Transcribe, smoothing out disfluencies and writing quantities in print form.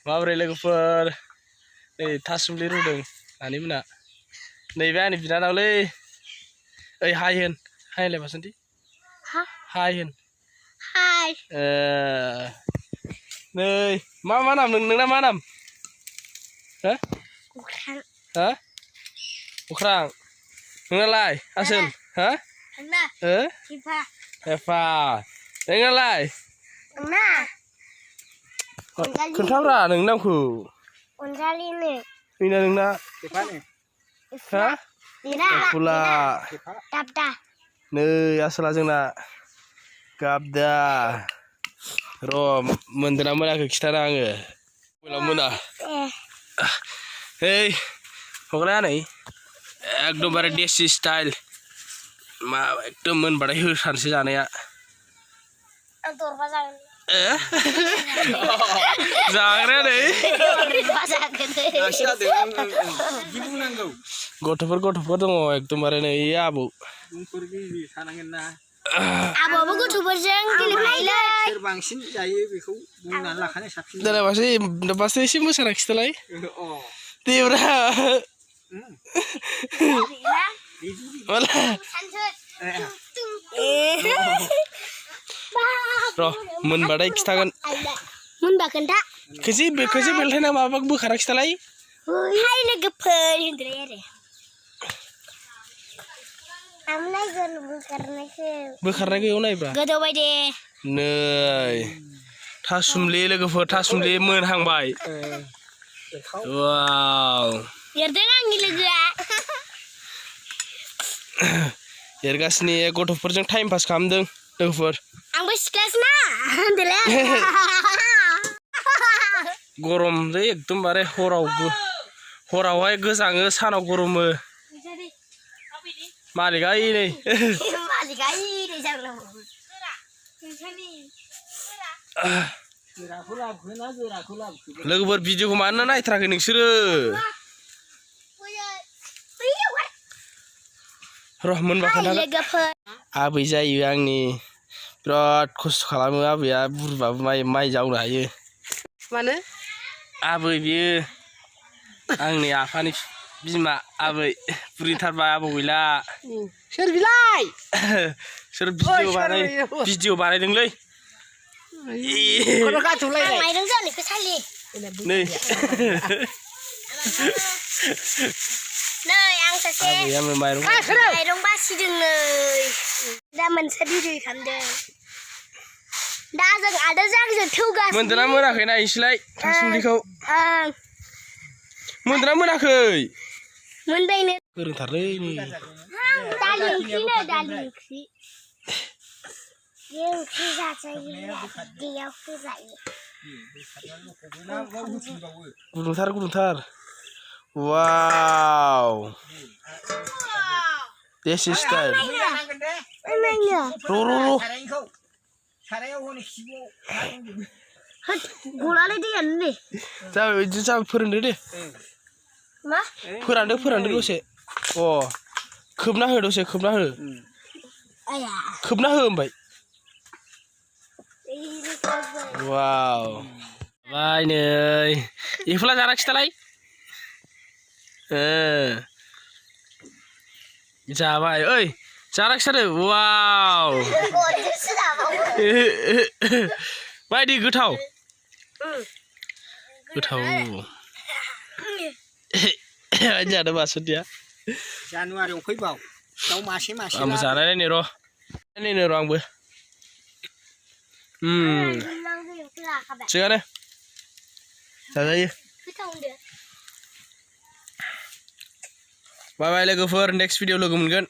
माबोरै लोगोफोर नै थासुमलि रुदों दानि मोना नैबे आंनि बिनानावलै ओइ हाय होन हायलाय बासन्ति हाय होन हाय नै मा नाम नोंना मा नाम हो अख्रां हो अख्रां नोंनालाय आसोल हो आंना एफा एफा नोंनालाय आंना खोन्थाब्रा नोंनि नामखौ अनजालिनो नोंना एफानो हा एफुला दाबदा नै आसोला जोंना गाबदा र' मोनदोंना मोनाखै खिथाना आङो मबाइलाव मोना hey हगलाया नै एकदमबारे देसि स्टाइल मा एकदम मोनबाथाय होसानसै जानाया आं दरबा जागोन जाग्राया नै गथ'फोर दङ एकदमबारे नै आबौ आबौबो गथ'फोरजों गेलेफायोलै सोर बांसिन जायो बेखौ बुंनानै लाखानाय साबसिन दालायबासो एसे मोसाना खिथालाय देब्रा र' मोनबाथाय खिथागोन मोनबा खोन्था खोसि बेलथायना माबा बोखारा खिथालाय हाय लोगोफोर होनदोंलाय आरो आं नायगोन बोखारनायखौ एव नायब्रा गोदौबाय दे नै थासुमलि लोगोफोर थासुमलि मोनहांबाय वाव एरदों आंनि लोगोआ एरगासिनो गथ'फोरजों टाइम पास खालामदों लोगोफोर आंबो सिख्लासो ना होनदोंलाय गरमलै एकदमबारे हरावहाय गोजाङो सानाव गरमो मालिका नै लोगोफोर भिडिअखौ मानो नायथाराखै नोंसोरो र' मोनबा खोन्थागोन आबै जायो आंनि बिराद खस्थ' खालामो आबैया बुरबाबो माइ जावनो हायो मानो आबै बियो आंनि आफानि बिमा आबै बुरिथारबाय आबौ गैला सोर बिलाय सोर भिडिअ बानायदोंलै माइरं जानायखौ सालि नै नै आं सासे माइरं बासिदों नै दा मोनसे भिडिअ खालामदों दा जों आदाजों आंजों थौगासिनो मोनदोंना मोनाखै नायनोसैलाय थासुमलिखौ मोनदोंना मोनाखै मोनबायनो गोरोंथारलै नै दालि ओंख्रि बे ओंख्रि जाजायो दैयाव होजायो गुदुंथार वाव देसि स्टाइल गलालै दैयानो नै जाबाय बिदि जाबाय फोरानदो दे मा फोरानदो दसे खोबना हो दसे खोबना हो ओमफ्राय वाव बाय नै एफला जाना खिथालाय जाबाय ओइ जाना खिथादो वाव बायदि गोथाव जानो बासन्तिया जानुवारियाव फैबाव दाउ मासे आंबो जानाय नायनो र' आंबो थिगानो जाजायो बाय बाय लोगोफोर नेक्स्ट भिडिअ लोगो मोनगोन